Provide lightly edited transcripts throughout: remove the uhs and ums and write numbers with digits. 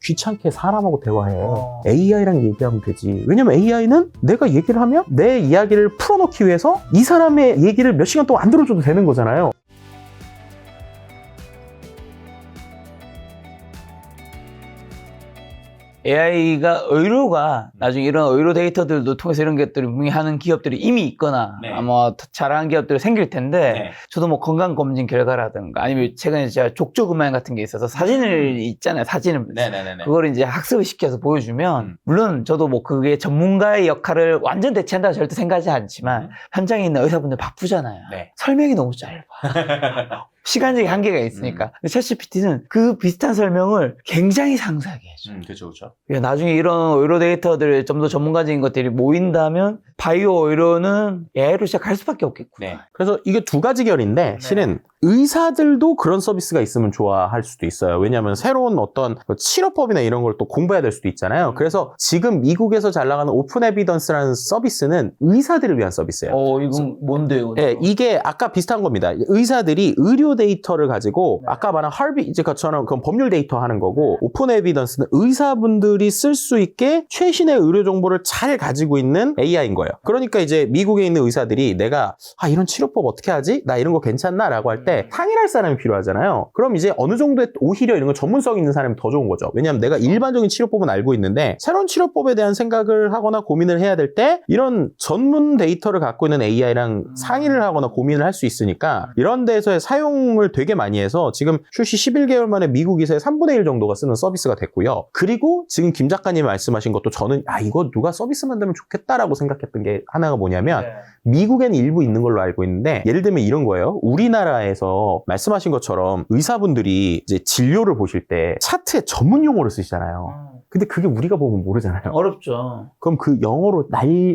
귀찮게 사람하고 대화해. AI랑 얘기하면 되지. 왜냐면 AI는 내가 얘기를 하면 내 이야기를 풀어놓기 위해서 이 사람의 얘기를 몇 시간 동안 안 들어줘도 되는 거잖아요. AI가 의료가 나중에 이런 의료 데이터들도 통해서 이런 것들을 분명히 하는 기업들이 이미 있거나 네. 아마 잘하는 기업들이 생길 텐데 네. 저도 뭐 건강검진 결과라든가 아니면 최근에 제가 족저근만 같은 게 있어서 사진을 있잖아요. 사진을 네네네. 그걸 이제 학습을 시켜서 보여주면 물론 저도 뭐 그게 전문가의 역할을 완전 대체한다고 절대 생각하지 않지만 현장에 있는 의사분들 바쁘잖아요. 네. 설명이 너무 짧아. 시간적인 한계가 있으니까. 챗GPT는 그 비슷한 설명을 굉장히 상세하게 해줘. 그렇죠, 그렇죠. 나중에 이런 의료 데이터들 좀 더 전문가적인 것들이 모인다면 바이오 의료는 AI로 시작할 수밖에 없겠구나. 네. 그래서 이게 두 가지 결인데 실은 의사들도 그런 서비스가 있으면 좋아할 수도 있어요. 왜냐하면 새로운 어떤 치료법이나 이런 걸 또 공부해야 될 수도 있잖아요. 그래서 지금 미국에서 잘 나가는 오픈 에비던스라는 서비스는 의사들을 위한 서비스예요. 이건 뭔데요? 네, 이게 아까 비슷한 겁니다. 의사들이 의료 데이터를 가지고 아까 말한 할비 이제 그처럼 그건 법률 데이터 하는 거고 오픈 에비던스는 의사분들이 쓸 수 있게 최신의 의료 정보를 잘 가지고 있는 AI인 거예요. 그러니까 이제 미국에 있는 의사들이 내가 이런 치료법 어떻게 하지? 나 이런 거 괜찮나? 라고 할 때 상의할 사람이 필요하잖아요. 그럼 이제 어느 정도의 오히려 이런 거 전문성 있는 사람이 더 좋은 거죠. 왜냐하면 내가 일반적인 치료법은 알고 있는데 새로운 치료법에 대한 생각을 하거나 고민을 해야 될 때 이런 전문 데이터를 갖고 있는 AI랑 상의를 하거나 고민을 할 수 있으니까 이런 데서의 사용을 되게 많이 해서 지금 출시 11개월 만에 미국에서의 3분의 1 정도가 쓰는 서비스가 됐고요. 그리고 지금 김 작가님이 말씀하신 것도 저는 이거 누가 서비스 만들면 좋겠다라고 생각했던 게 하나가 뭐냐면 미국에는 일부 있는 걸로 알고 있는데 예를 들면 이런 거예요. 우리나라에서 말씀하신 것처럼 의사분들이 이제 진료를 보실 때 차트에 전문 용어를 쓰시잖아요. 근데 그게 우리가 보면 모르잖아요. 어렵죠. 그럼 그 영어로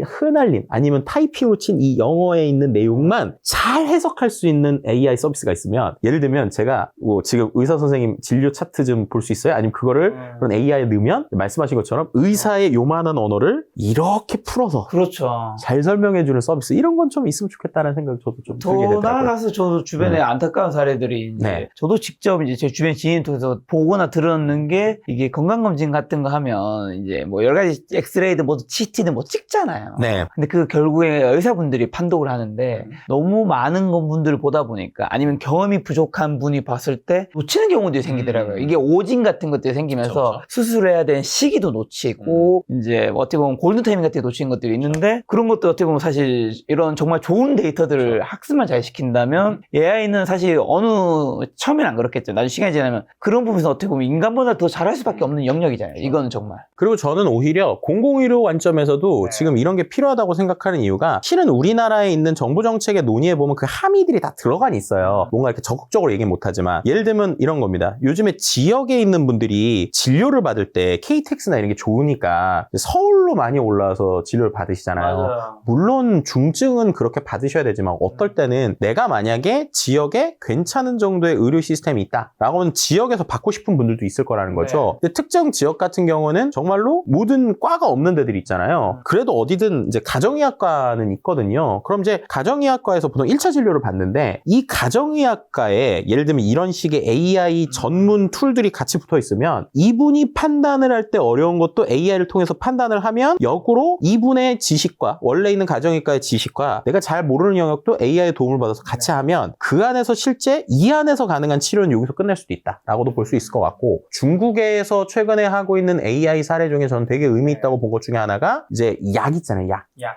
흩날린 아니면 타이핑으로 친 이 영어에 있는 내용만 잘 해석할 수 있는 AI 서비스가 있으면 예를 들면 제가 뭐 지금 의사 선생님 진료 차트 좀 볼 수 있어요? 아니면 그거를 그런 AI에 넣으면 말씀하신 것처럼 의사의 요만한 언어를 이렇게 풀어서 그렇죠. 잘 설명해주는 서비스 이런 건 좀 있으면 좋겠다는 생각이 저도 좀 들게 더 되더라고요. 나아가서 저도 주변에 안타까운 사례들이 이제 저도 직접 이제 제 주변 지인 통해서 보거나 들었는 게 이게 건강검진 같은 거 하면 이제 뭐 여러 가지 엑스레이든 뭐 CT든 뭐 찍잖아요. 네. 근데 그 결국에 의사분들이 판독을 하는데 너무 많은 분들을 보다 보니까 아니면 경험이 부족한 분이 봤을 때 놓치는 경우들이 생기더라고요. 이게 오진 같은 것들이 생기면서 그쵸. 수술해야 되는 시기도 놓치고 이제 어떻게 보면 골든타이밍 같은 게 놓치는 것들이 있는데 그런 것도 어떻게 보면 사실 이런 정말 좋은 데이터들을 학습만 잘 시킨다면 AI는 사실 처음에는 안 그렇겠죠. 나중에 시간이 지나면 그런 부분에서 어떻게 보면 인간보다 더 잘할 수밖에 없는 영역이잖아요. 이거는 정말. 그리고 저는 오히려 공공의료 관점에서도 지금 이런 게 필요하다고 생각하는 이유가 실은 우리나라에 있는 정부 정책에 논의해보면 그 함의들이 다 들어간 있어요. 뭔가 이렇게 적극적으로 얘기는 못하지만 예를 들면 이런 겁니다. 요즘에 지역에 있는 분들이 진료를 받을 때 KTX나 이런 게 좋으니까 서울로 많이 올라와서 진료를 받으시잖아요. 맞아요. 물론 중증은 그렇게 받으셔야 되지만 어떨 때는 내가 만약에 지역에 괜찮은 정도의 의료 시스템이 있다라고 하면 지역에서 받고 싶은 분들도 있을 거라는 거죠. 근데 특정 지역 같은 경우는 정말로 모든 과가 없는 데들이 있잖아요. 그래도 어디든 이제 가정의학과는 있거든요. 그럼 이제 가정의학과에서 보통 1차 진료를 받는데 이 가정의학과에 예를 들면 이런 식의 AI 전문 툴들이 같이 붙어 있으면 이분이 판단을 할 때 어려운 것도 AI를 통해서 판단을 하면 역으로 이분의 지식과 원래 있는 가정의과의 지식과 내가 잘 모르는 영역도 AI의 도움을 받아서 같이 하면 그 안에서 실제 이 안에서 가능한 치료는 여기서 끝낼 수도 있다라고도 볼 수 있을 것 같고 중국에서 최근에 하고 있는 AI 사례 중에 저는 되게 의미 있다고 본 것 중에 하나가 이제 약 있잖아요.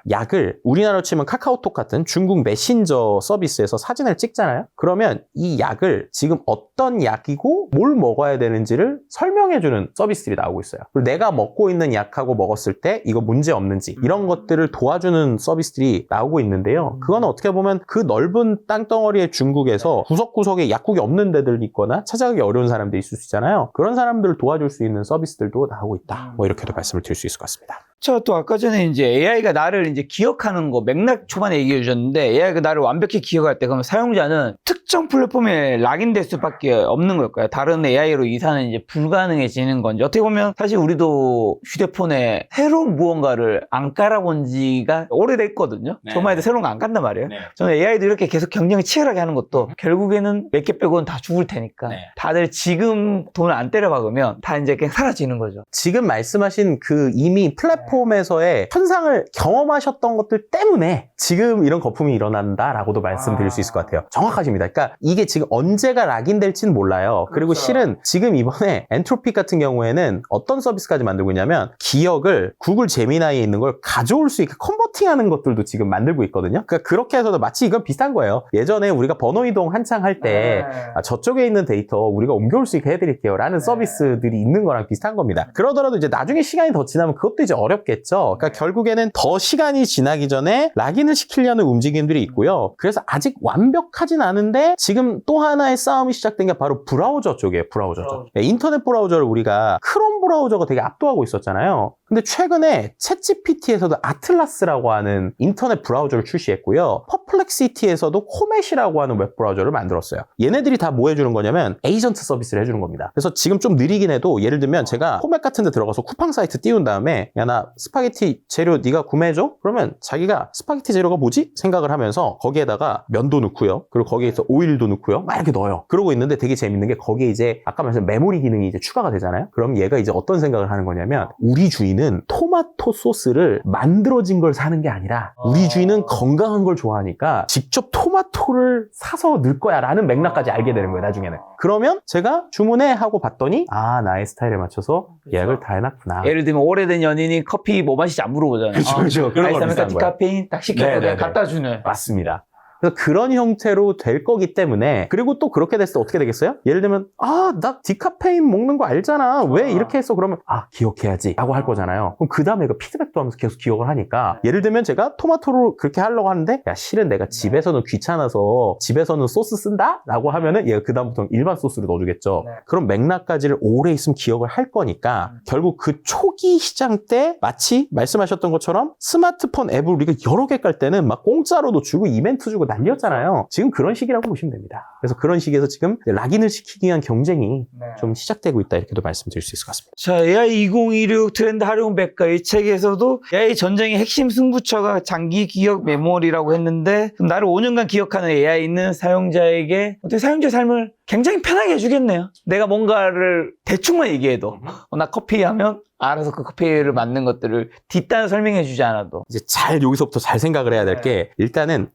약을 우리나라로 치면 카카오톡 같은 중국 메신저 서비스에서 사진을 찍잖아요. 그러면 이 약을 지금 어떤 약이고 뭘 먹어야 되는지를 설명해주는 서비스들이 나오고 있어요. 그리고 내가 먹고 있는 약하고 먹었을 때 이거 문제 없는지 이런 것들을 도와주는 서비스들이 나오고 있는데요. 그건 어떻게 보면 그 넓은 땅덩어리의 중국에서 구석구석에 약국이 없는 데들이 있거나 찾아가기 어려운 사람들이 있을 수 있잖아요. 그런 사람들을 도와줄 수 있는 서비스들도 나오고 있다. 뭐 이렇게도 말씀을 드릴 수 있을 것 같습니다. 자, 또 아까 전에 이제 AI가 나를 이제 기억하는 거 맥락 초반에 얘기해 주셨는데 AI가 나를 완벽히 기억할 때 그러면 사용자는 특정 플랫폼에 락인될 수밖에 없는 걸까요? 다른 AI로 이사는 이제 불가능해지는 건지. 어떻게 보면 사실 우리도 휴대폰에 새로운 무언가를 안 깔아본 지가 오래됐거든요. 네. 정말 새로운 거 안 깐단 말이에요. 네. 저는 AI도 이렇게 계속 경쟁이 치열하게 하는 것도 결국에는 몇 개 빼고는 다 죽을 테니까 네. 다들 지금 돈을 안 때려 박으면 다 이제 그냥 사라지는 거죠. 지금 말씀하신 그 이미 플랫폼에서의 현상을 경험하셨던 것들 때문에 지금 이런 거품이 일어난다라고도 말씀드릴 수 있을 것 같아요. 정확하십니다. 그러니까 이게 지금 언제가 락인될지는 몰라요. 그리고 그렇죠. 실은 지금 이번에 엔트로픽 같은 경우에는 어떤 서비스까지 만들고 있냐면 기억을 구글 제미나이에 있는 걸 가져올 수 있게 컨버팅하는 것들도 지금 만들고 있거든요. 그러니까 그렇게 해서도 마치 이건 비슷한 거예요. 예전에 우리가 번호 이동 한창 할 때 저쪽에 있는 데이터 우리가 옮겨올 수 있게 해드릴게요 라는 서비스들이 있는 거랑 비슷한 겁니다. 그러더라도 이제 나중에 시간이 더 지나면 그것도 이제 어렵겠죠. 그러니까 결국에는 더 시간이 지나기 전에 락인을 시키려는 움직임들이 있고요. 그래서 아직 완벽하진 않은데 지금 또 하나의 싸움이 시작된 게 바로 브라우저 쪽이에요. 브라우저죠. 인터넷 브라우저를 우리가 크롬 브라우저가 되게 압도하고 있었잖아요. 근데 최근에 챗GPT에서도 아틀라스라고 하는 인터넷 브라우저를 출시했고요. 퍼플렉시티에서도 코멧이라고 하는 웹 브라우저를 만들었어요. 얘네들이 다 뭐 해주는 거냐면 에이전트 서비스를 해주는 겁니다. 그래서 지금 좀 느리긴 해도 예를 들면 제가 코멧 같은 데 들어가서 쿠팡 사이트 띄운 다음에 야 나 스파게티 재료 네가 구매해줘? 그러면 자기가 스파게티 재료가 뭐지? 생각을 하면서 거기에다가 면도 넣고요. 그리고 거기에서 오일도 넣고요. 막 이렇게 넣어요. 그러고 있는데 되게 재밌는 게 거기에 이제 아까 말씀드린 메모리 기능이 이제 추가가 되잖아요. 그럼 얘가 이제 어떤 생각을 하는 거냐면 우리 주인은 토마토 소스를 만들어진 걸 사는 게 아니라 우리 주인은 건강한 걸 좋아하니까 직접 토마토를 사서 넣을 거야 라는 맥락까지 알게 되는 거예요. 나중에는. 그러면 제가 주문해 하고 봤더니 아 나의 스타일에 맞춰서 예약을 다 해놨구나. 예를 들면 오래된 연인이 커피 뭐 마시지 안 물어보잖아요. 그렇죠. 그런 거 아이스아메리카노 비슷한 거예요. 디카페인 딱 시켜서 네네네. 그냥 갖다 주는. 맞습니다. 그래서 그런 형태로 될 거기 때문에 그리고 또 그렇게 됐을 때 어떻게 되겠어요? 예를 들면 아, 나 디카페인 먹는 거 알잖아. 왜 이렇게 했어? 그러면 아, 기억해야지 라고 할 거잖아요. 그럼 그 다음에 그 피드백도 하면서 계속 기억을 하니까 예를 들면 제가 토마토로 그렇게 하려고 하는데 야, 실은 내가 집에서는 귀찮아서 집에서는 소스 쓴다? 라고 하면은 얘가 그 다음부터 일반 소스를 넣어주겠죠. 그럼 맥락까지를 오래 있으면 기억을 할 거니까 결국 그 초기 시장 때 마치 말씀하셨던 것처럼 스마트폰 앱을 우리가 여러 개 깔 때는 막 공짜로도 주고 이벤트 주고 난리였잖아요. 지금 그런 시기라고 보시면 됩니다. 그래서 그런 시기에서 지금 락인을 시키기 위한 경쟁이 좀 시작되고 있다 이렇게도 말씀드릴 수 있을 것 같습니다. 자, AI 2016 트렌드 활용 백과 이 책에서도 AI 전쟁의 핵심 승부처가 장기 기억 메모리라고 했는데 그럼 나를 5년간 기억하는 AI는 사용자에게 어떻게 사용자의 삶을 굉장히 편하게 해주겠네요. 내가 뭔가를 대충만 얘기해도 나 커피 하면 알아서 그 커피를 만든 것들을 뒷단을 설명해 주지 않아도 이제 여기서부터 잘 생각을 해야 될 게 일단은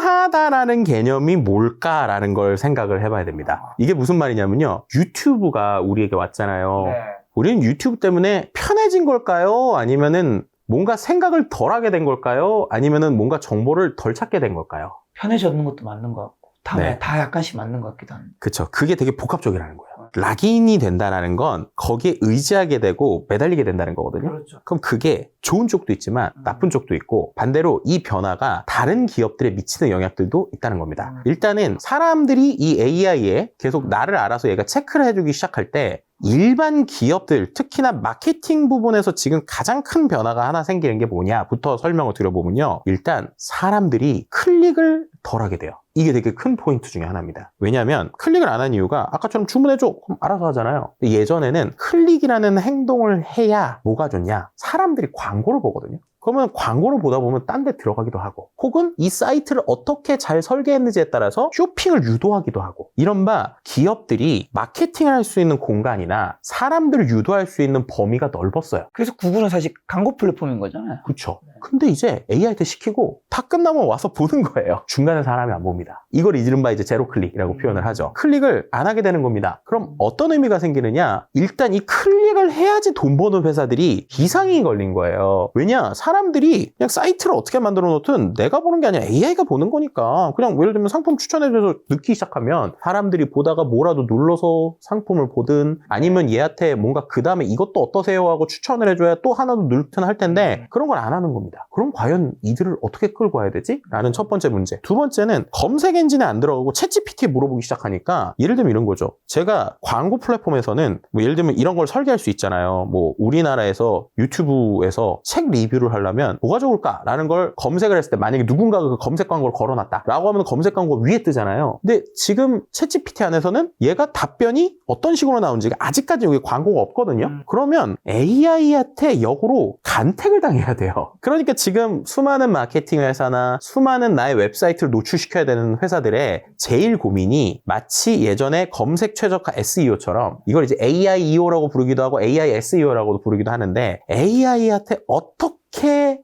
편하다라는 개념이 뭘까라는 걸 생각을 해봐야 됩니다. 이게 무슨 말이냐면요. 유튜브가 우리에게 왔잖아요. 우리는 유튜브 때문에 편해진 걸까요? 아니면은 뭔가 생각을 덜 하게 된 걸까요? 아니면은 뭔가 정보를 덜 찾게 된 걸까요? 편해졌는 것도 맞는 것 같고 다 약간씩 맞는 것 같기도 합니다. 그쵸. 그게 되게 복합적이라는 거예요. 락인이 된다는 건 거기에 의지하게 되고 매달리게 된다는 거거든요. 그렇죠. 그럼 그게 좋은 쪽도 있지만 나쁜 쪽도 있고 반대로 이 변화가 다른 기업들에 미치는 영향들도 있다는 겁니다. 일단은 사람들이 이 AI에 계속 나를 알아서 얘가 체크를 해주기 시작할 때 일반 기업들, 특히나 마케팅 부분에서 지금 가장 큰 변화가 하나 생기는 게 뭐냐부터 설명을 드려보면요. 일단 사람들이 클릭을 덜 하게 돼요. 이게 되게 큰 포인트 중에 하나입니다. 왜냐하면 클릭을 안 한 이유가 아까처럼 주문해줘. 그럼 알아서 하잖아요. 근데 예전에는 클릭이라는 행동을 해야 뭐가 좋냐? 사람들이 광고를 보거든요. 그러면 광고를 보다 보면 딴 데 들어가기도 하고 혹은 이 사이트를 어떻게 잘 설계했는지에 따라서 쇼핑을 유도하기도 하고 이른바 기업들이 마케팅을 할 수 있는 공간이나 사람들을 유도할 수 있는 범위가 넓었어요. 그래서 구글은 사실 광고 플랫폼인 거잖아요. 그렇죠. 근데 이제 AI한테 시키고 다 끝나면 와서 보는 거예요. 중간에 사람이 안 봅니다. 이걸 이른바 이제 제로 클릭이라고 표현을 하죠. 클릭을 안 하게 되는 겁니다. 그럼 어떤 의미가 생기느냐? 일단 이 클릭을 해야지 돈 버는 회사들이 기상이 걸린 거예요. 왜냐? 사람 사람들이 그냥 사이트를 어떻게 만들어 놓든 내가 보는 게 아니라 AI가 보는 거니까 그냥 예를 들면 상품 추천해줘서 넣기 시작하면 사람들이 보다가 뭐라도 눌러서 상품을 보든 아니면 얘한테 뭔가 그 다음에 이것도 어떠세요 하고 추천을 해줘야 또 하나 더 넣든 할 텐데 그런 걸 안 하는 겁니다. 그럼 과연 이들을 어떻게 끌고 와야 되지? 라는 첫 번째 문제. 두 번째는 검색 엔진에 안 들어가고 챗GPT에 물어보기 시작하니까 예를 들면 이런 거죠. 제가 광고 플랫폼에서는 뭐 예를 들면 이런 걸 설계할 수 있잖아요. 뭐 우리나라에서 유튜브에서 책 리뷰를 하려면 뭐가 좋을까라는 걸 검색을 했을 때 만약에 누군가가 그 검색 광고를 걸어놨다 라고 하면 검색 광고가 위에 뜨잖아요. 근데 지금 챗GPT 안에서는 얘가 답변이 어떤 식으로 나오는지가 아직까지 여기 광고가 없거든요. 그러면 AI한테 역으로 간택을 당해야 돼요. 그러니까 지금 수많은 마케팅 회사나 수많은 나의 웹사이트를 노출시켜야 되는 회사들의 제일 고민이 마치 예전에 검색 최적화 SEO처럼 이걸 이제 AIEO라고 부르기도 하고 AI SEO라고도 부르기도 하는데 AI한테 어떻게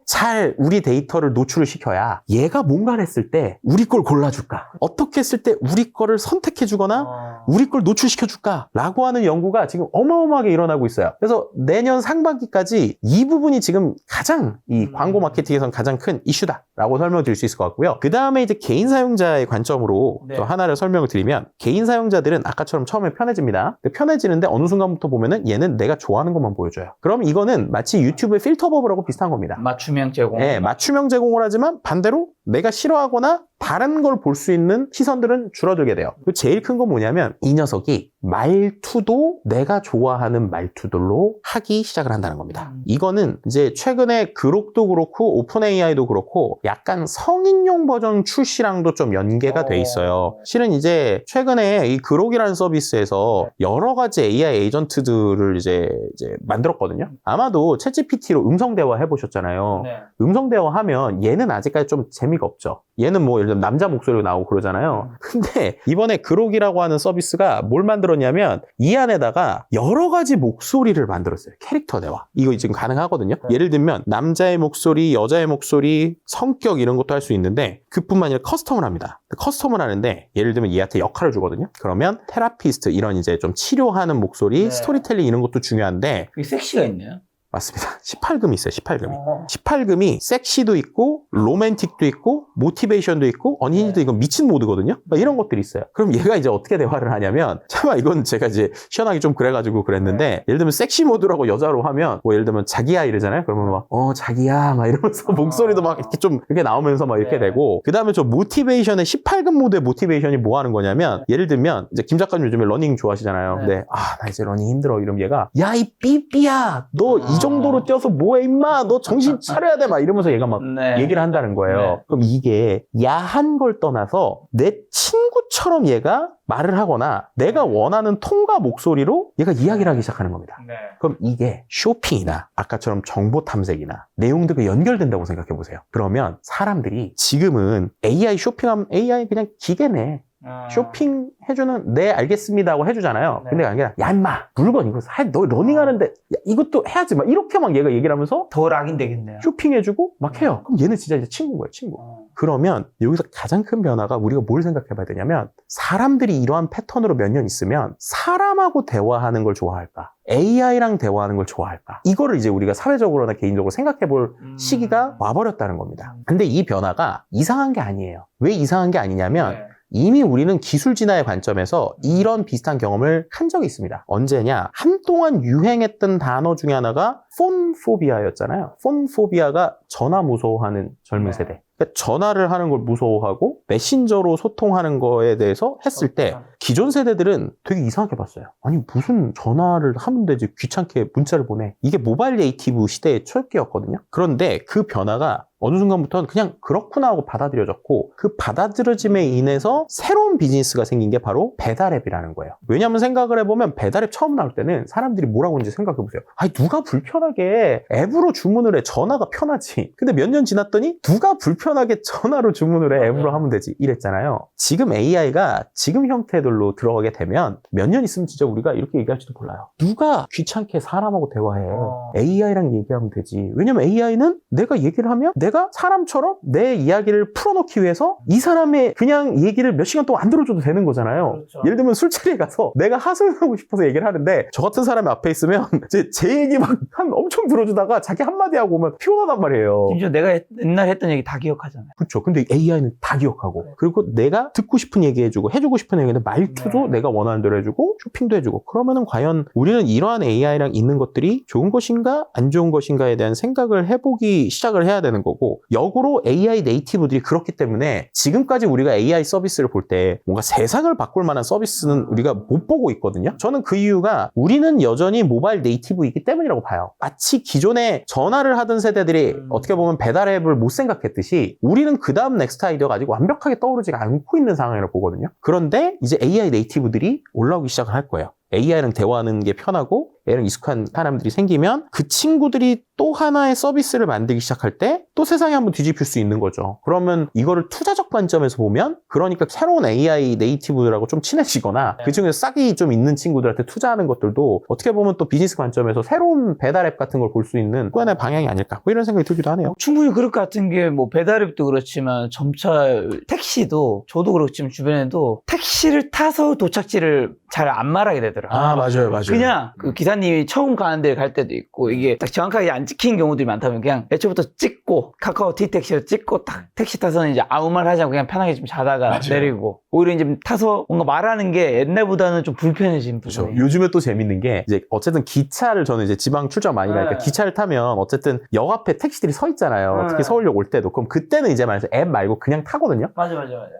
잘 우리 데이터를 노출을 시켜야 얘가 뭔가를 했을 때 우리 걸 골라줄까? 어떻게 했을 때 우리 거를 선택해주거나 우리 걸 노출시켜줄까? 라고 하는 연구가 지금 어마어마하게 일어나고 있어요. 그래서 내년 상반기까지 이 부분이 지금 가장 이 광고 마케팅에선 가장 큰 이슈다 라고 설명드릴 수 있을 것 같고요. 그 다음에 이제 개인 사용자의 관점으로 또 하나를 설명을 드리면 개인 사용자들은 아까처럼 처음에 편해집니다. 근데 편해지는데 어느 순간부터 보면은 얘는 내가 좋아하는 것만 보여줘요. 그럼 이거는 마치 유튜브의 필터 버블하고 비슷한 겁니다. 맞춤형 제공. 네, 맞춤형 제공을 하지만 반대로 내가 싫어하거나 다른 걸 볼 수 있는 시선들은 줄어들게 돼요. 제일 큰 건 뭐냐면 이 녀석이 말투도 내가 좋아하는 말투들로 하기 시작을 한다는 겁니다. 이거는 이제 최근에 그록도 그렇고 오픈 AI도 그렇고 약간 성인용 버전 출시랑도 좀 연계가 돼 있어요. 실은 이제 최근에 이 그록이라는 서비스에서 여러 가지 AI 에이전트들을 이제 만들었거든요. 아마도 챗GPT로 음성 대화 해보셨잖아요. 음성 대화 하면 얘는 아직까지 좀 재미가 없죠. 얘는 뭐 예를 들면 남자 목소리로 나오고 그러잖아요. 근데 이번에 그록이라고 하는 서비스가 뭘 만들었냐면 이 안에다가 여러 가지 목소리를 만들었어요. 캐릭터 대화. 이거 지금 가능하거든요. 예를 들면 남자의 목소리, 여자의 목소리, 성격 이런 것도 할 수 있는데 그뿐만 아니라 커스텀을 합니다. 커스텀을 하는데 예를 들면 얘한테 역할을 주거든요. 그러면 테라피스트 이런 이제 좀 치료하는 목소리, 스토리텔링 이런 것도 중요한데 여기 섹시가 있네요. 맞습니다. 18금이 있어요. 18금이. 18금이 섹시도 있고 로맨틱도 있고 모티베이션도 있고 언니도 이건 미친 모드거든요. 이런 것들이 있어요. 그럼 얘가 이제 어떻게 대화를 하냐면 참아 이건 제가 이제 시원하게 좀 그래가지고 그랬는데 예를 들면 섹시 모드라고 여자로 하면 뭐 예를 들면 자기야 이러잖아요. 그러면 막 자기야 막 이러면서 목소리도 막 이렇게 좀 이렇게 나오면서 막 이렇게 되고 그 다음에 저 모티베이션의 18금 모드의 모티베이션이 뭐 하는 거냐면 예를 들면 이제 김 작가님 요즘에 러닝 좋아하시잖아요. 근데 나 이제 러닝 힘들어 이러면 얘가 야 이 삐삐야 너 이 정도로 뛰어서 뭐해 임마 너 정신 차려야 돼 막 이러면서 얘가 막 얘기를 한다는 거예요. 그럼 이게 야한 걸 떠나서 내 친구처럼 얘가 말을 하거나 내가 원하는 톤과 목소리로 얘가 이야기를 하기 시작하는 겁니다. 그럼 이게 쇼핑이나 아까처럼 정보 탐색이나 내용들과 연결된다고 생각해 보세요. 그러면 사람들이 지금은 AI 쇼핑하면 AI 그냥 기계네. 쇼핑 해주는 네 알겠습니다 하고 해주잖아요. 근데 아니라 야 임마 물건 이거 너 러닝하는데 야, 이것도 해야지 막 이렇게 막 얘가 얘기를 하면서 더 락인되겠네요. 쇼핑해주고 막 해요. 그럼 얘는 진짜 이제 친구인 거예요. 친구. 그러면 여기서 가장 큰 변화가 우리가 뭘 생각해 봐야 되냐면 사람들이 이러한 패턴으로 몇 년 있으면 사람하고 대화하는 걸 좋아할까? AI랑 대화하는 걸 좋아할까? 이거를 이제 우리가 사회적으로나 개인적으로 생각해 볼 시기가 와버렸다는 겁니다. 근데 이 변화가 이상한 게 아니에요. 왜 이상한 게 아니냐면 이미 우리는 기술 진화의 관점에서 이런 비슷한 경험을 한 적이 있습니다. 언제냐? 한동안 유행했던 단어 중에 하나가 폰포비아였잖아요. 폰포비아가 전화 무서워하는 젊은 세대. 그러니까 전화를 하는 걸 무서워하고 메신저로 소통하는 거에 대해서 했을 때 기존 세대들은 되게 이상하게 봤어요. 아니 무슨 전화를 하면 되지 귀찮게 문자를 보내. 이게 모바일 네이티브 시대의 초기였거든요. 그런데 그 변화가 어느 순간부터는 그냥 그렇구나 하고 받아들여졌고 그 받아들여짐에 인해서 새로운 비즈니스가 생긴 게 바로 배달앱이라는 거예요. 왜냐하면 생각을 해보면 배달앱 처음 나올 때는 사람들이 뭐라고 하는지 생각해보세요. 아니 누가 불편하게 앱으로 주문을 해. 전화가 편하지. 근데 몇 년 지났더니 누가 불편하게 편하게 전화로 주문을 해, 앱으로 하면 되지 이랬잖아요. 지금 AI가 지금 형태들로 들어가게 되면 몇 년 있으면 진짜 우리가 이렇게 얘기할지도 몰라요. 누가 귀찮게 사람하고 대화해. AI랑 얘기하면 되지. 왜냐면 AI는 내가 얘기를 하면 내가 사람처럼 내 이야기를 풀어놓기 위해서 이 사람의 그냥 얘기를 몇 시간 동안 안 들어줘도 되는 거잖아요. 그렇죠. 예를 들면 술자리에 가서 내가 하소연하고 싶어서 얘기를 하는데 저 같은 사람이 앞에 있으면 제 얘기 막 엄청 들어주다가 자기 한마디 하고 오면 피곤하단 말이에요. 심지어 내가 옛날에 했던 얘기 다 기억하잖아요. 그렇죠. 근데 AI는 다 기억하고 네. 그리고 내가 듣고 싶은 얘기 해주고 해주고 싶은 얘기는 말투도 네. 내가 원하는 대로 해주고 쇼핑도 해주고 그러면은 과연 우리는 이러한 AI랑 있는 것들이 좋은 것인가 안 좋은 것인가에 대한 생각을 해보기 시작을 해야 되는 거고 역으로 AI 네이티브들이 그렇기 때문에 지금까지 우리가 AI 서비스를 볼 때 뭔가 세상을 바꿀 만한 서비스는 우리가 못 보고 있거든요. 저는 그 이유가 우리는 여전히 모바일 네이티브이기 때문이라고 봐요. 마치 기존에 전화를 하던 세대들이 어떻게 보면 배달 앱을 못 생각했듯이 우리는 그 다음 넥스트 아이디어가 아직 완벽하게 떠오르지 않고 있는 상황이라고 보거든요. 그런데 이제 AI 네이티브들이 올라오기 시작을 할 거예요. AI랑 대화하는 게 편하고 얘랑 익숙한 사람들이 생기면 그 친구들이 또 하나의 서비스를 만들기 시작할 때 또 세상이 한번 뒤집힐 수 있는 거죠. 그러면 이거를 투자적 관점에서 보면 그러니까 새로운 AI 네이티브들하고 좀 친해지거나 네. 그 중에서 싹이 좀 있는 친구들한테 투자하는 것들도 어떻게 보면 또 비즈니스 관점에서 새로운 배달 앱 같은 걸 볼 수 있는 또 하나의 방향이 아닐까 뭐 이런 생각이 들기도 하네요. 충분히 그럴 것 같은 게 뭐 배달앱도 그렇지만 점차 택시도 저도 그렇지만 주변에도 택시를 타서 도착지를 잘 안 말하게 되더라고요. 맞아요. 그냥 그 기사님이 처음 가는 데 갈 때도 있고 이게 딱 정확하게 안 찍힌 경우들이 많다면 그냥 애초부터 찍고 카카오 T택시를 찍고 딱 택시 타서는 이제 아무 말 하지 않고 그냥 편하게 좀 자다가 맞아요. 내리고 오히려 이제 타서 뭔가 말하는 게 옛날보다는 좀 불편해진 그렇죠. 부분이 요즘에 또 재밌는 게 이제 어쨌든 기차를 저는 이제 지방 출장 많이 가니까 네. 기차를 타면 어쨌든 역 앞에 택시들이 서 있잖아요. 네. 특히 서울역 올 때도. 그럼 그때는 이제 말해서 앱 말고 그냥 타거든요. 맞아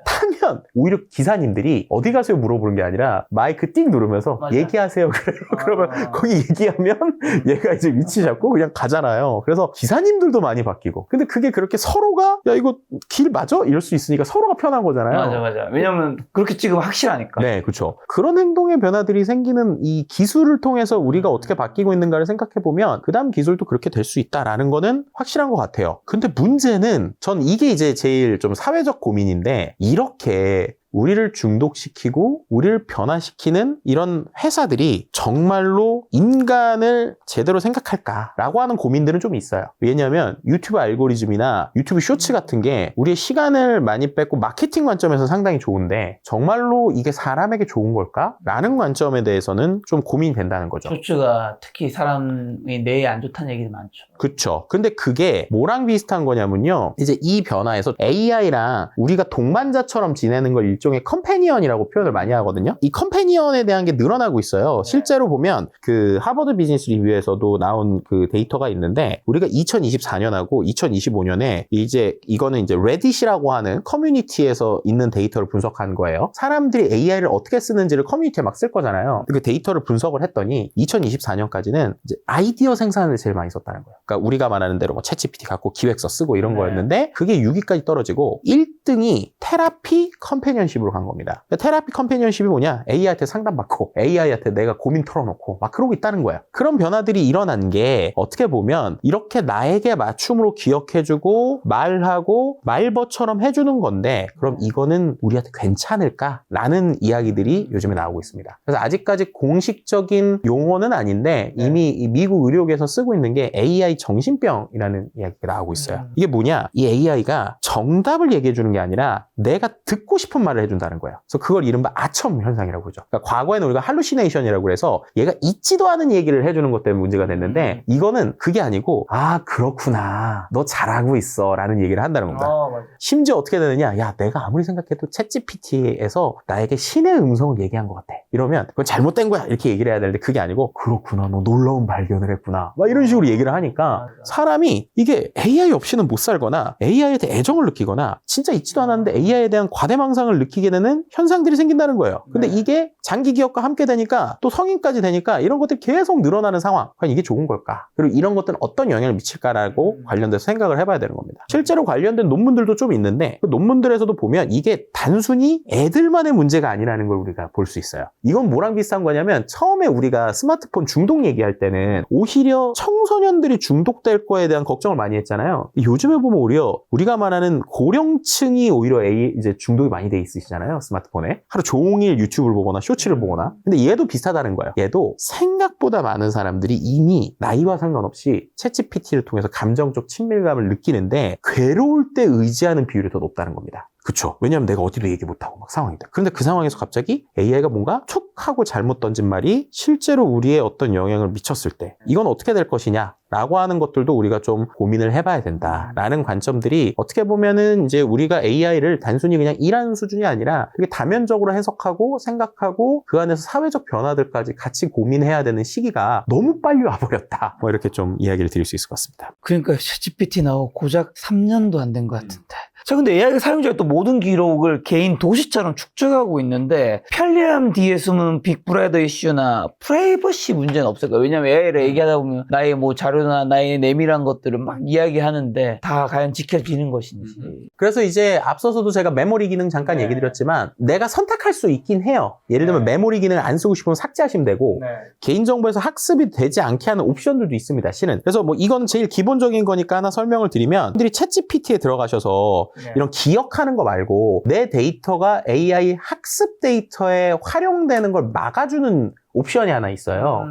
타면 오히려 기사님들이 어디 가세요 물어보는 게 아니라 마이크 띵 누르면서 맞아. 얘기하세요 그래요. 그러면 거기 얘기하면 얘가 이제 위치 잡고 그냥 가잖아요. 그래서 기사님들도 많이 바뀌고 근데 그게 그렇게 서로가 야 이거 길 맞아? 이럴 수 있으니까 서로가 편한 거잖아요. 맞아 왜냐면 그렇게 찍으면 확실하니까. 네, 그렇죠. 그런 행동의 변화들이 생기는 이 기술을 통해서 우리가 어떻게 바뀌고 있는가를 생각해 보면 그 다음 기술도 그렇게 될 수 있다라는 거는 확실한 것 같아요. 근데 문제는 전 이게 이제 제일 좀 사회적 고민인데 이렇게 우리를 중독시키고 우리를 변화시키는 이런 회사들이 정말로 인간을 제대로 생각할까라고 하는 고민들은 좀 있어요. 왜냐하면 유튜브 알고리즘이나 유튜브 쇼츠 같은 게 우리의 시간을 많이 뺏고 마케팅 관점에서 상당히 좋은데 정말로 이게 사람에게 좋은 걸까? 라는 관점에 대해서는 좀 고민이 된다는 거죠. 쇼츠가 특히 사람이 뇌에 안 좋다는 얘기도 많죠. 그쵸. 근데 그게 뭐랑 비슷한 거냐면요. 이제 이 변화에서 AI랑 우리가 동반자처럼 지내는 걸 일종의 컴패니언이라고 표현을 많이 하거든요. 이 컴패니언에 대한 게 늘어나고 있어요. 실제로 보면 그 하버드 비즈니스 리뷰에서도 나온 그 데이터가 있는데 우리가 2024년하고 2025년에 이제 이거는 이제 레딧이라고 하는 커뮤니티에서 있는 데이터를 분석한 거예요. 사람들이 AI를 어떻게 쓰는지를 커뮤니티에 막 쓸 거잖아요. 그 데이터를 분석을 했더니 2024년까지는 이제 아이디어 생산을 제일 많이 썼다는 거예요. 그러니까 우리가 말하는 대로 뭐 챗GPT 갖고 기획서 쓰고 이런 네. 거였는데 그게 6위까지 떨어지고 1등이 테라피 컴패니언십으로 간 겁니다. 그러니까 테라피 컴패니언십이 뭐냐? AI한테 상담받고 AI한테 내가 고민 털어놓고 막 그러고 있다는 거야. 그런 변화들이 일어난 게 어떻게 보면 이렇게 나에게 맞춤으로 기억해주고 말하고 말버처럼 해주는 건데 그럼 이거는 우리한테 괜찮을까라는 이야기들이 요즘에 나오고 있습니다. 그래서 아직까지 공식적인 용어는 아닌데 이미 이 미국 의료계에서 쓰고 있는 게 AI 정신병이라는 이야기가 나오고 있어요. 이게 뭐냐? 이 AI가 정답을 얘기해 주는 게 아니라 내가 듣고 싶은 말을 해준다는 거예요. 그래서 그걸 이른바 아첨 현상이라고 그러죠. 그러니까 과거에는 우리가 할루시네이션이라고 해서 얘가 있지도 않은 얘기를 해주는 것 때문에 문제가 됐는데 이거는 그게 아니고 아 그렇구나 너 잘하고 있어 라는 얘기를 한다는 겁니다. 맞아. 심지어 어떻게 되느냐 야 내가 아무리 생각해도 챗GPT에서 나에게 신의 음성을 얘기한 것 같아 이러면 그건 잘못된 거야 이렇게 얘기를 해야 되는데 그게 아니고 그렇구나 너 놀라운 발견을 했구나 막 이런 식으로 얘기를 하니까 맞아. 사람이 이게 AI 없이는 못 살거나 AI에 대해 애정을 느끼거나 진짜 있지도 않았는데 AI에 대한 과대망상을 느끼게 되는 현상들이 생긴다는 거예요. 근데 네. 이게 장기 기억과 함께 되니까 또 성인까지 되니까 이런 것들이 계속 늘어나는 상황. 과연 이게 좋은 걸까? 그리고 이런 것들은 어떤 영향을 미칠까라고 관련돼서 생각을 해봐야 되는 겁니다. 실제로 관련된 논문들도 좀 있는데 그 논문들에서도 보면 이게 단순히 애들만의 문제가 아니라는 걸 우리가 볼 수 있어요. 이건 뭐랑 비슷한 거냐면 처음에 우리가 스마트폰 중독 얘기할 때는 오히려 청소년들이 중독될 거에 대한 걱정을 많이 했잖아요. 요즘에 보면 오히려 우리가 말하는 고령층이 오히려 이제 중독이 많이 돼 있으시잖아요. 스마트폰에. 하루 종일 유튜브를 보거나 쇼츠를 보거나. 근데 얘도 비슷하다는 거예요. 얘도 생각보다 많은 사람들이 이미 나이와 상관없이 챗GPT를 통해서 감정적 친밀감을 느끼는데 괴로울 때 의지하는 비율이 더 높다는 겁니다. 그쵸. 왜냐면 내가 어디도 얘기 못하고 막 상황인데. 그런데 그 상황에서 갑자기 AI가 뭔가 툭 하고 잘못 던진 말이 실제로 우리의 어떤 영향을 미쳤을 때 이건 어떻게 될 것이냐 라고 하는 것들도 우리가 좀 고민을 해봐야 된다라는 관점들이 어떻게 보면은 이제 우리가 AI를 단순히 그냥 일하는 수준이 아니라 되게 다면적으로 해석하고 생각하고 그 안에서 사회적 변화들까지 같이 고민해야 되는 시기가 너무 빨리 와버렸다. 뭐 이렇게 좀 이야기를 드릴 수 있을 것 같습니다. 그러니까 GPT 나오고 고작 3년도 안 된 것 같은데. 자, 근데 AI가 사용자의 또 모든 기록을 개인 도시처럼 축적하고 있는데 편리함 뒤에 숨은 빅브라더 이슈나 프라이버시 문제는 없을까요? 왜냐면 AI를 얘기하다 보면 나의 뭐 자료나 나의 내밀한 것들을 막 이야기하는데 다 과연 지켜지는 것인지. 그래서 이제 앞서서도 제가 메모리 기능 잠깐 얘기 드렸지만 내가 선택할 수 있긴 해요. 예를 들면 메모리 기능을 안 쓰고 싶으면 삭제하시면 되고 개인정보에서 학습이 되지 않게 하는 옵션들도 있습니다. 실은. 그래서 뭐 이건 제일 기본적인 거니까 하나 설명을 드리면 분들이 챗GPT에 들어가셔서 이런 기억하는 거 말고 내 데이터가 AI 학습 데이터에 활용되는 걸 막아주는 옵션이 하나 있어요.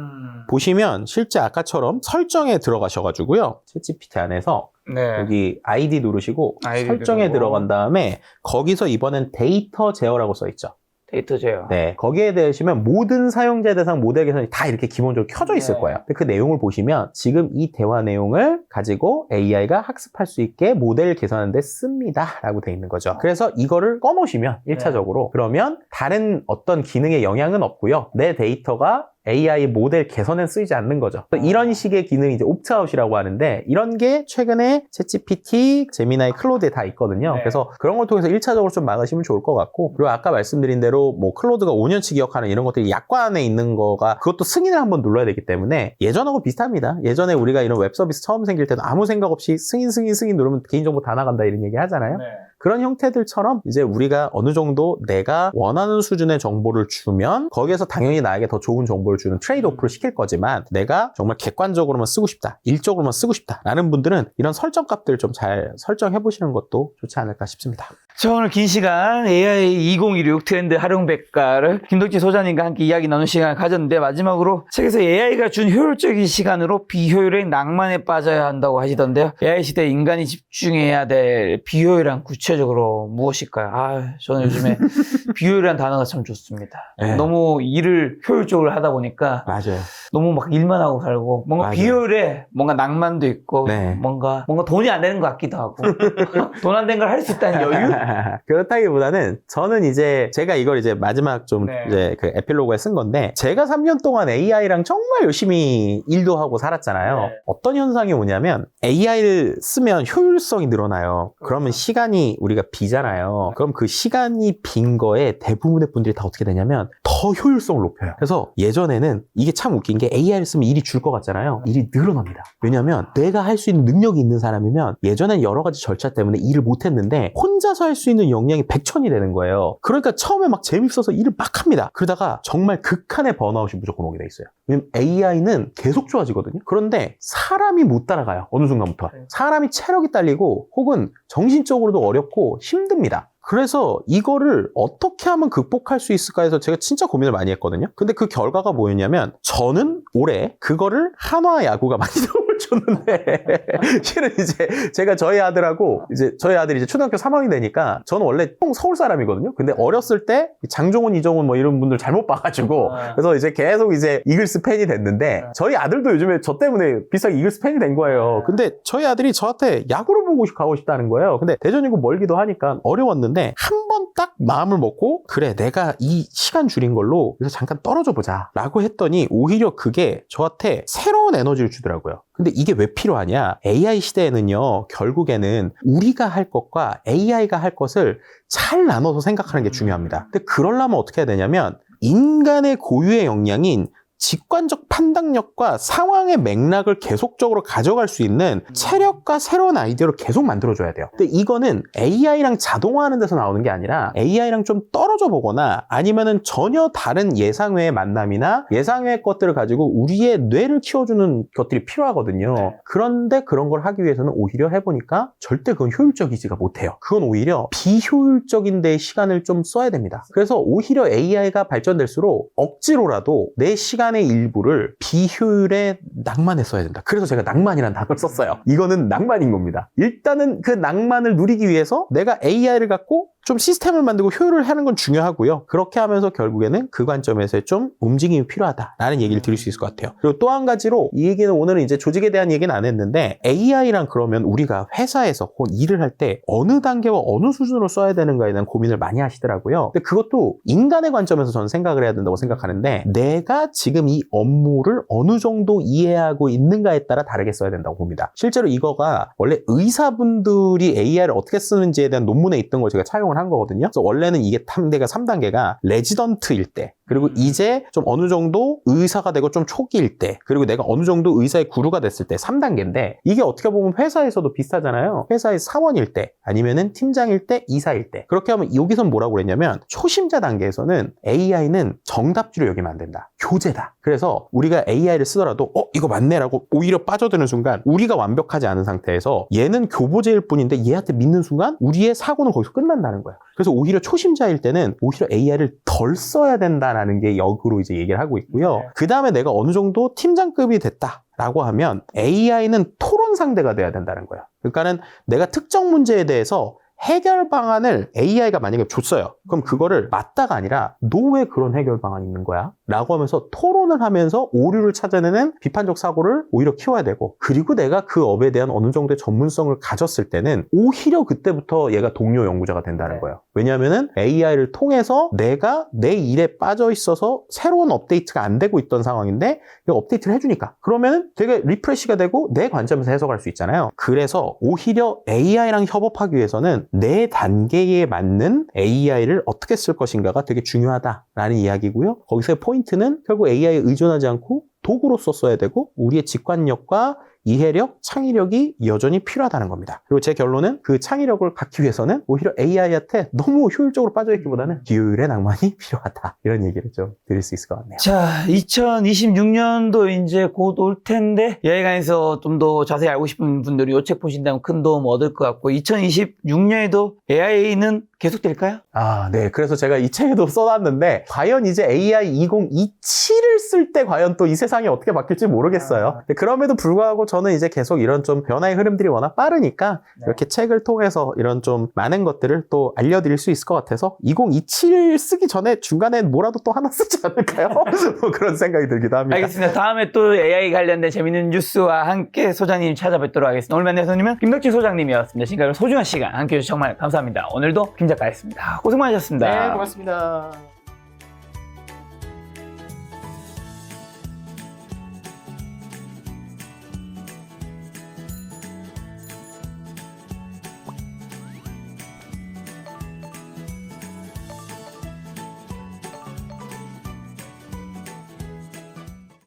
보시면 실제 아까처럼 설정에 들어가셔가지고요. 챗GPT 안에서 여기 아이디 누르시고 설정에 들어간 다음에 거기서 이번엔 데이터 제어라고 써있죠. 데이터 제어. 네, 거기에 대시면 모든 사용자 대상 모델 개선이 다 이렇게 기본적으로 켜져 있을 거예요. 근데 그 내용을 보시면 지금 이 대화 내용을 가지고 AI가 학습할 수 있게 모델 개선하는 데 씁니다 라고 돼 있는 거죠. 그래서 이거를 꺼놓으시면 1차적으로 그러면 다른 어떤 기능에 영향은 없고요. 내 데이터가 AI 모델 개선에 쓰이지 않는 거죠. 이런 식의 기능이 이제 옵트아웃이라고 하는데 이런 게 최근에 챗GPT, 제미나이, 클로드에 다 있거든요. 그래서 그런 걸 통해서 1차적으로 좀 막으시면 좋을 것 같고 그리고 아까 말씀드린 대로 뭐 클로드가 5년치 기억하는 이런 것들이 약관에 있는 거가 그것도 승인을 한번 눌러야 되기 때문에 예전하고 비슷합니다. 예전에 우리가 이런 웹 서비스 처음 생길 때도 아무 생각 없이 승인 누르면 개인정보 다 나간다 이런 얘기 하잖아요. 그런 형태들처럼 이제 우리가 어느 정도 내가 원하는 수준의 정보를 주면 거기에서 당연히 나에게 더 좋은 정보를 주는 트레이드오프를 시킬 거지만 내가 정말 객관적으로만 쓰고 싶다, 일적으로만 쓰고 싶다 라는 분들은 이런 설정 값들 좀 잘 설정해 보시는 것도 좋지 않을까 싶습니다. 자, 오늘 긴 시간 AI 2016 트렌드 활용백과를 김덕진 소장님과 함께 이야기 나눈 시간을 가졌는데 마지막으로 책에서 AI가 준 효율적인 시간으로 비효율의 낭만에 빠져야 한다고 하시던데요. AI 시대에 인간이 집중해야 될 비효율한 구체적으로 무엇일까요? 아, 저는 요즘에 비효율이라는 단어가 참 좋습니다. 너무 일을 효율적으로 하다 보니까 맞아요. 너무 막 일만 하고 살고 뭔가 맞아요. 비효율에 뭔가 낭만도 있고 뭔가 돈이 안 되는 것 같기도 하고 돈 안 되는 걸 할 수 있다는 여유? 그렇다기보다는 저는 이제 제가 이걸 이제 마지막 좀 이제 그 에필로그에 쓴 건데 제가 3년 동안 AI랑 정말 열심히 일도 하고 살았잖아요. 어떤 현상이 오냐면 AI를 쓰면 효율성이 늘어나요. 그러면 시간이 우리가 비잖아요. 그럼 그 시간이 빈 거에 대부분의 분들이 다 어떻게 되냐면 더 효율성을 높여요. 그래서 예전에는 이게 참 웃긴 게 AI를 쓰면 일이 줄 것 같잖아요. 일이 늘어납니다. 왜냐면 내가 할 수 있는 능력이 있는 사람이면 예전엔 여러 가지 절차 때문에 일을 못 했는데 혼자서 할 수 있는 역량이 100,000이 되는 거예요. 그러니까 처음에 막 재밌어서 일을 막 합니다. 그러다가 정말 극한의 번아웃이 무조건 오게 돼 있어요. 왜냐면 AI는 계속 좋아지거든요. 그런데 사람이 못 따라가요. 어느 순간부터. 사람이 체력이 딸리고 혹은 정신적으로도 어렵고 힘듭니다. 그래서 이거를 어떻게 하면 극복할 수 있을까 해서 제가 진짜 고민을 많이 했거든요. 근데 그 결과가 뭐였냐면 저는 올해 그거를 한화 야구가 많이 도움을 줬는데 실은 이제 제가 저희 아들이 이제 초등학교 3학년이 되니까 저는 원래 서울 사람이거든요. 근데 어렸을 때 장종훈, 이정훈 뭐 이런 분들 잘못 봐가지고 그래서 이제 계속 이제 이글스 팬이 됐는데 저희 아들도 요즘에 저 때문에 비싸게 이글스 팬이 된 거예요. 근데 저희 아들이 저한테 야구를 보고 가고 싶다는 거예요. 근데 대전이고 멀기도 하니까 어려웠는데 한 번 딱 마음을 먹고 그래 내가 이 시간 줄인 걸로 그래서 잠깐 떨어져 보자 라고 했더니 오히려 그게 저한테 새로운 에너지를 주더라고요. 근데 이게 왜 필요하냐? AI 시대에는요 결국에는 우리가 할 것과 AI가 할 것을 잘 나눠서 생각하는 게 중요합니다. 근데 그러려면 어떻게 해야 되냐면 인간의 고유의 역량인 직관적 판단력과 상황의 맥락을 계속적으로 가져갈 수 있는 체력과 새로운 아이디어를 계속 만들어줘야 돼요. 근데 이거는 AI랑 자동화하는 데서 나오는 게 아니라 AI랑 좀 떨어져 보거나 아니면은 전혀 다른 예상외의 만남이나 예상외의 것들을 가지고 우리의 뇌를 키워주는 것들이 필요하거든요. 그런데 그런 걸 하기 위해서는 오히려 해보니까 절대 그건 효율적이지가 못해요. 그건 오히려 비효율적인 데 시간을 좀 써야 됩니다. 그래서 오히려 AI가 발전될수록 억지로라도 내 시간의 일부를 비효율에 낭만에 써야 된다. 그래서 제가 낭만이라는 단어를 썼어요. 이거는 낭만인 겁니다. 일단은 그 낭만을 누리기 위해서 내가 AI를 갖고 좀 시스템을 만들고 효율을 하는 건 중요하고요. 그렇게 하면서 결국에는 그 관점에서 좀 움직임이 필요하다라는 얘기를 드릴 수 있을 것 같아요. 그리고 또 한 가지로 이 얘기는 오늘은 이제 조직에 대한 얘기는 안 했는데 AI랑 그러면 우리가 회사에서 혹은 일을 할 때 어느 단계와 어느 수준으로 써야 되는가에 대한 고민을 많이 하시더라고요. 근데 그것도 인간의 관점에서 저는 생각을 해야 된다고 생각하는데 내가 지금 이 업무를 어느 정도 이해하고 있는가에 따라 다르게 써야 된다고 봅니다. 실제로 이거가 원래 의사분들이 AI를 어떻게 쓰는지에 대한 논문에 있던 걸 제가 차용을 한 거거든요. 그래서 원래는 이게 3단계가 레지던트일 때, 그리고 이제 좀 어느 정도 의사가 되고 좀 초기일 때, 그리고 내가 어느 정도 의사의 구루가 됐을 때 3단계인데 이게 어떻게 보면 회사에서도 비슷하잖아요. 회사의 사원일 때, 아니면은 팀장일 때, 이사일 때. 그렇게 하면 여기선 뭐라고 그랬냐면 초심자 단계에서는 AI는 정답지로 여기면 안 된다. 교재다. 그래서 우리가 AI를 쓰더라도 이거 맞네라고 오히려 빠져드는 순간 우리가 완벽하지 않은 상태에서 얘는 교보제일 뿐인데 얘한테 믿는 순간 우리의 사고는 거기서 끝난다는 거야. 그래서 오히려 초심자일 때는 오히려 AI를 덜 써야 된다라는 게 역으로 이제 얘기를 하고 있고요. 그 다음에 내가 어느 정도 팀장급이 됐다라고 하면 AI는 토론 상대가 돼야 된다는 거야. 그러니까는 내가 특정 문제에 대해서 해결 방안을 AI가 만약에 줬어요. 그럼 그거를 맞다가 아니라 너 왜 그런 해결 방안이 있는 거야? 라고 하면서 토론을 하면서 오류를 찾아내는 비판적 사고를 오히려 키워야 되고, 그리고 내가 그 업에 대한 어느 정도의 전문성을 가졌을 때는 오히려 그때부터 얘가 동료 연구자가 된다는 거예요. 왜냐하면은 AI를 통해서 내가 내 일에 빠져 있어서 새로운 업데이트가 안 되고 있던 상황인데 이거 업데이트를 해주니까 그러면은 되게 리프레시가 되고 내 관점에서 해석할 수 있잖아요. 그래서 오히려 AI랑 협업하기 위해서는 내 단계에 맞는 AI를 어떻게 쓸 것인가가 되게 중요하다라는 이야기고요. 거기서의 포인트는 결국 AI에 의존하지 않고 도구로서 써야 되고 우리의 직관력과 이해력, 창의력이 여전히 필요하다는 겁니다. 그리고 제 결론은 그 창의력을 갖기 위해서는 오히려 AI한테 너무 효율적으로 빠져있기보다는 비효율의 낭만이 필요하다. 이런 얘기를 좀 드릴 수 있을 것 같네요. 자, 2026년도 이제 곧 올 텐데 여기 관해서 좀 더 자세히 알고 싶은 분들이 이 책 보신다면 큰 도움 얻을 것 같고 2026년에도 AI는 계속될까요? 네. 그래서 제가 이 책에도 써놨는데 과연 이제 AI 2027을 쓸 때 과연 또 이 세상이 어떻게 바뀔지 모르겠어요. 근데 그럼에도 불구하고 저는 이제 계속 이런 좀 변화의 흐름들이 워낙 빠르니까 이렇게 책을 통해서 이런 좀 많은 것들을 또 알려드릴 수 있을 것 같아서 2027 쓰기 전에 중간에 뭐라도 또 하나 쓰지 않을까요? 뭐 그런 생각이 들기도 합니다. 알겠습니다. 다음에 또 AI 관련된 재밌는 뉴스와 함께 소장님 찾아뵙도록 하겠습니다. 오늘 만난 손님은 김덕진 소장님이었습니다. 지금까지 소중한 시간 함께해 주셔서 정말 감사합니다. 오늘도 김 작가였습니다. 고생 많으셨습니다. 네, 고맙습니다.